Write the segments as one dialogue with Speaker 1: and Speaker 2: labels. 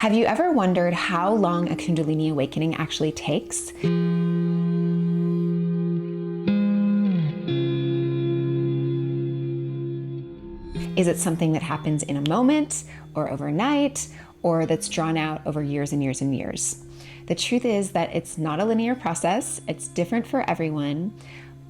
Speaker 1: Have you ever wondered how long a Kundalini awakening actually takes? Is it something that happens in a moment or overnight, or that's drawn out over years and years and years? The truth is that it's not a linear process. It's different for everyone,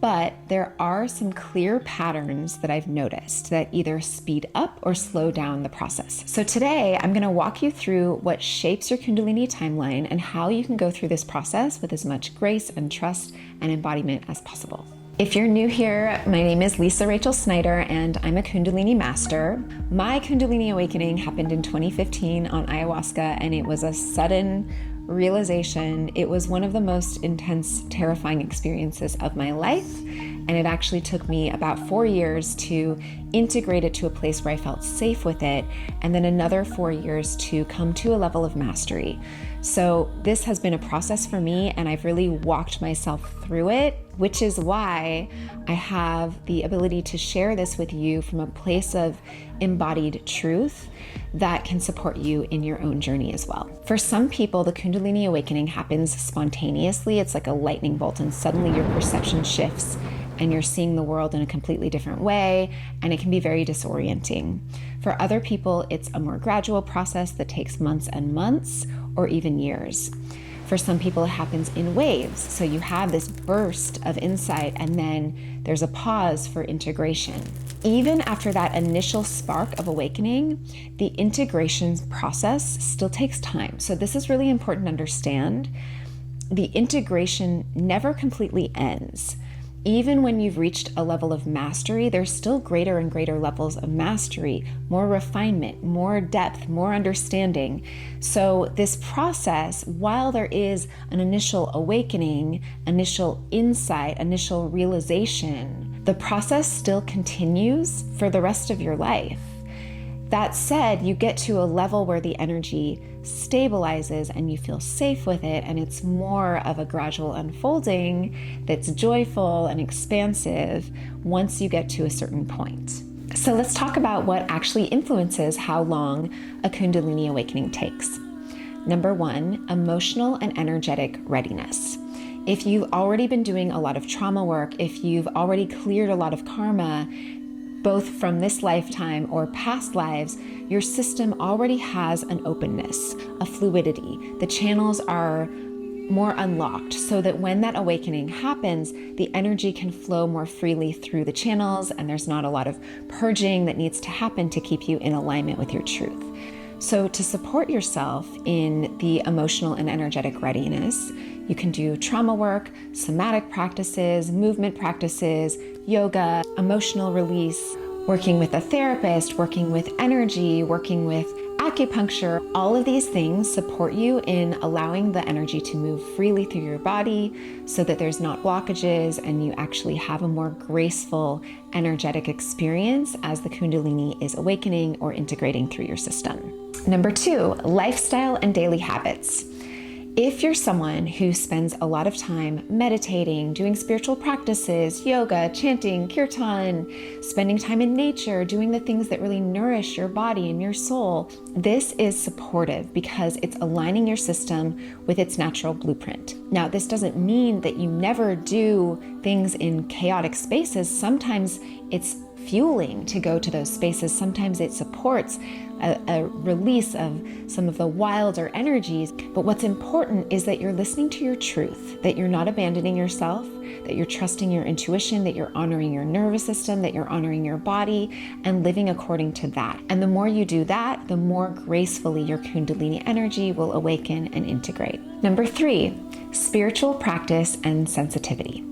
Speaker 1: but there are some clear patterns that I've noticed that either speed up or slow down the process. So today I'm going to walk you through what shapes your Kundalini timeline and how you can go through this process with as much grace and trust and embodiment as possible. If you're new here, my name is Lisa Rachel Snyder and I'm a Kundalini master. My Kundalini awakening happened in 2015 on ayahuasca, and it was a sudden realization. It was one of the most intense, terrifying experiences of my life, and it actually took me about 4 years to integrate it to a place where I felt safe with it, and then another 4 years to come to a level of mastery. So this has been a process for me, and I've really walked myself through it, which is why I have the ability to share this with you from a place of embodied truth that can support you in your own journey as well. For some people, the Kundalini awakening happens spontaneously. It's like a lightning bolt, and suddenly your perception shifts and you're seeing the world in a completely different way, and it can be very disorienting. For other people, it's a more gradual process that takes months and months or even years. For some people, it happens in waves. So you have this burst of insight, and then there's a pause for integration. Even after that initial spark of awakening, the integration process still takes time. So this is really important to understand. The integration never completely ends. Even when you've reached a level of mastery, there's still greater and greater levels of mastery, more refinement, more depth, more understanding. So this process, while there is an initial awakening, initial insight, initial realization, the process still continues for the rest of your life. That said, you get to a level where the energy stabilizes and you feel safe with it, and it's more of a gradual unfolding that's joyful and expansive once you get to a certain point. So let's talk about what actually influences how long a Kundalini awakening takes. Number one, emotional and energetic readiness. If you've already been doing a lot of trauma work, if you've already cleared a lot of karma, both from this lifetime or past lives, your system already has an openness, a fluidity. The channels are more unlocked so that when that awakening happens, the energy can flow more freely through the channels, and there's not a lot of purging that needs to happen to keep you in alignment with your truth. So to support yourself in the emotional and energetic readiness, you can do trauma work, somatic practices, movement practices, yoga, emotional release, working with a therapist, working with energy, working with acupuncture. All of these things support you in allowing the energy to move freely through your body so that there's not blockages and you actually have a more graceful, energetic experience as the Kundalini is awakening or integrating through your system. Number two, lifestyle and daily habits. If you're someone who spends a lot of time meditating, doing spiritual practices, yoga, chanting, kirtan, spending time in nature, doing the things that really nourish your body and your soul, this is supportive because it's aligning your system with its natural blueprint. Now, this doesn't mean that you never do things in chaotic spaces. Sometimes it's fueling to go to those spaces. Sometimes it supports a release of some of the wilder energies. But what's important is that you're listening to your truth, that you're not abandoning yourself, that you're trusting your intuition, that you're honoring your nervous system, that you're honoring your body and living according to that. And the more you do that, the more gracefully your Kundalini energy will awaken and integrate. Number three, spiritual practice and sensitivity.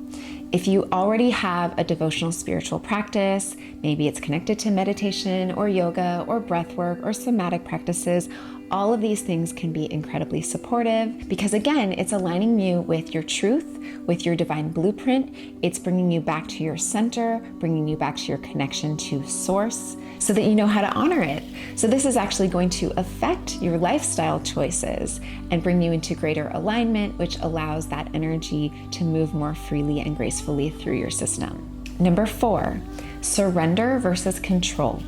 Speaker 1: If you already have a devotional spiritual practice, maybe it's connected to meditation or yoga or breath work or somatic practices, all of these things can be incredibly supportive because, again, it's aligning you with your truth, with your divine blueprint. It's bringing you back to your center, bringing you back to your connection to source so that you know how to honor it. So this is actually going to affect your lifestyle choices and bring you into greater alignment, which allows that energy to move more freely and gracefully through your system. Number four, surrender versus control.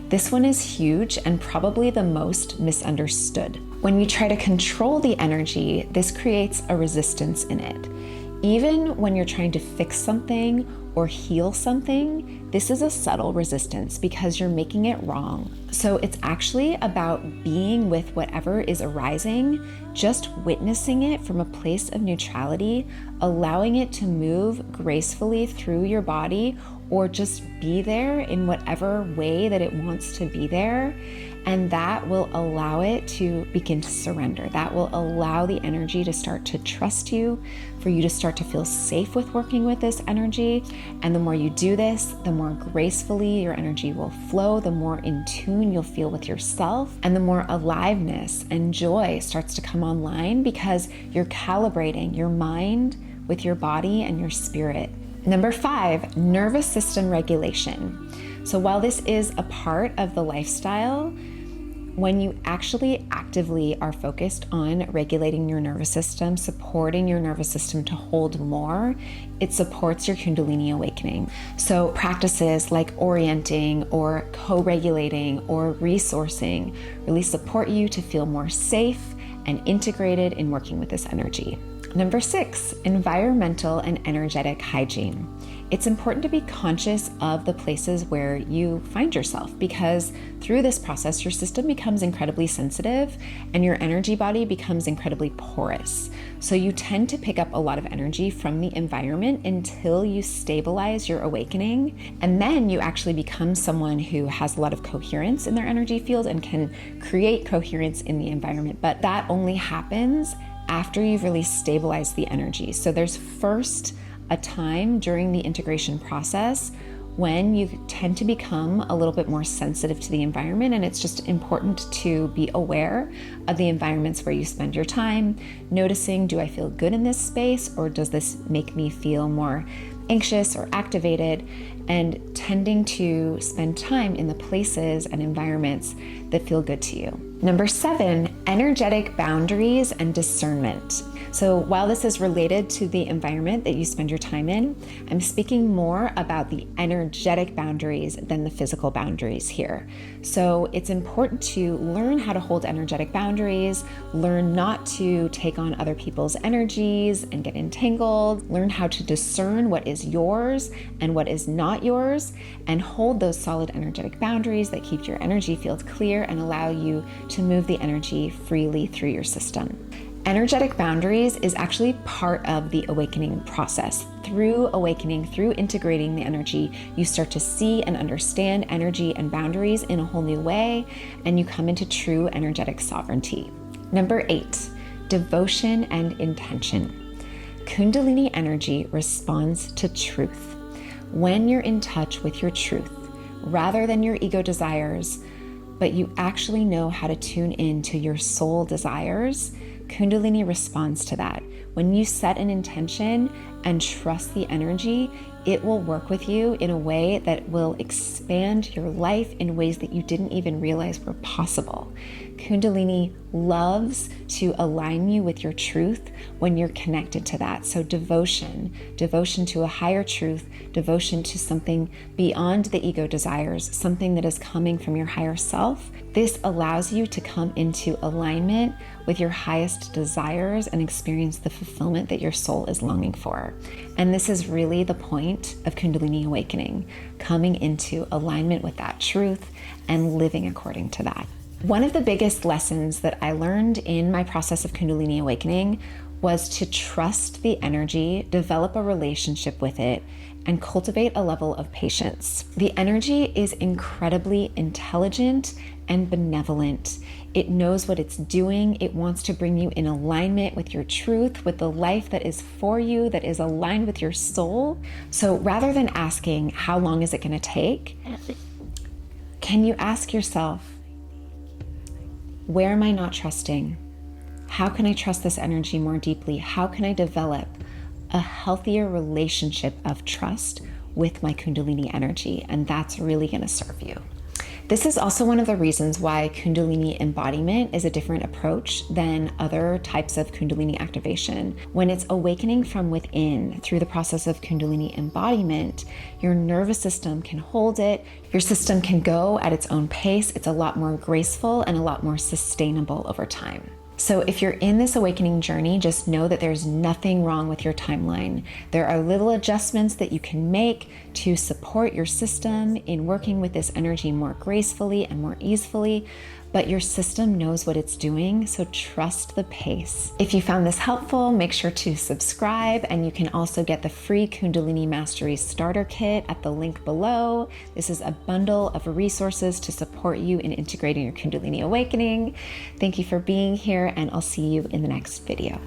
Speaker 1: This one is huge and probably the most misunderstood. When you try to control the energy, this creates a resistance in it. Even when you're trying to fix something or heal something, this is a subtle resistance because you're making it wrong. So it's actually about being with whatever is arising, just witnessing it from a place of neutrality, allowing it to move gracefully through your body, or just be there in whatever way that it wants to be there. And that will allow it to begin to surrender. That will allow the energy to start to trust you, for you to start to feel safe with working with this energy. And the more you do this, the more gracefully your energy will flow, the more in tune you'll feel with yourself, and the more aliveness and joy starts to come online because you're calibrating your mind with your body and your spirit. Number 5, nervous system regulation. So while this is a part of the lifestyle, when you actually actively are focused on regulating your nervous system, supporting your nervous system to hold more, it supports your Kundalini awakening. So practices like orienting or co-regulating or resourcing really support you to feel more safe and integrated in working with this energy. Number 6, environmental and energetic hygiene. It's important to be conscious of the places where you find yourself, because through this process, your system becomes incredibly sensitive and your energy body becomes incredibly porous. So you tend to pick up a lot of energy from the environment until you stabilize your awakening. And then you actually become someone who has a lot of coherence in their energy field and can create coherence in the environment. But that only happens after you've really stabilized the energy. So there's first a time during the integration process when you tend to become a little bit more sensitive to the environment, and it's just important to be aware of the environments where you spend your time, noticing, do I feel good in this space, or does this make me feel more anxious or activated, and tending to spend time in the places and environments that feel good to you. Number 7, energetic boundaries and discernment. So while this is related to the environment that you spend your time in, I'm speaking more about the energetic boundaries than the physical boundaries here. So it's important to learn how to hold energetic boundaries, learn not to take on other people's energies and get entangled, learn how to discern what is yours and what is not yours, and hold those solid energetic boundaries that keep your energy field clear and allow you to move the energy freely through your system. Energetic boundaries is actually part of the awakening process. Through awakening, through integrating the energy, you start to see and understand energy and boundaries in a whole new way, and you come into true energetic sovereignty. Number 8, devotion and intention. Kundalini energy responds to truth. When you're in touch with your truth, rather than your ego desires, but you actually know how to tune in to your soul desires, Kundalini responds to that. When you set an intention and trust the energy, it will work with you in a way that will expand your life in ways that you didn't even realize were possible. Kundalini loves to align you with your truth when you're connected to that. So devotion to a higher truth, devotion to something beyond the ego desires, something that is coming from your higher self. This allows you to come into alignment with your highest desires and experience the fulfillment that your soul is longing for. And this is really the point of Kundalini awakening, coming into alignment with that truth and living according to that. One of the biggest lessons that I learned in my process of Kundalini awakening was to trust the energy, develop a relationship with it, and cultivate a level of patience. The energy is incredibly intelligent and benevolent. It knows what it's doing. It wants to bring you in alignment with your truth, with the life that is for you, that is aligned with your soul. So rather than asking, how long is it going to take? Can you ask yourself, where am I not trusting? How can I trust this energy more deeply? How can I develop a healthier relationship of trust with my Kundalini energy? And that's really going to serve you. This is also one of the reasons why Kundalini embodiment is a different approach than other types of Kundalini activation. When it's awakening from within through the process of Kundalini embodiment, your nervous system can hold it, your system can go at its own pace. It's a lot more graceful and a lot more sustainable over time. So if you're in this awakening journey, just know that there's nothing wrong with your timeline. There are little adjustments that you can make to support your system in working with this energy more gracefully and more easily, but your system knows what it's doing, so trust the pace. If you found this helpful, make sure to subscribe, and you can also get the free Kundalini Mastery Starter Kit at the link below. This is a bundle of resources to support you in integrating your Kundalini awakening. Thank you for being here, and I'll see you in the next video.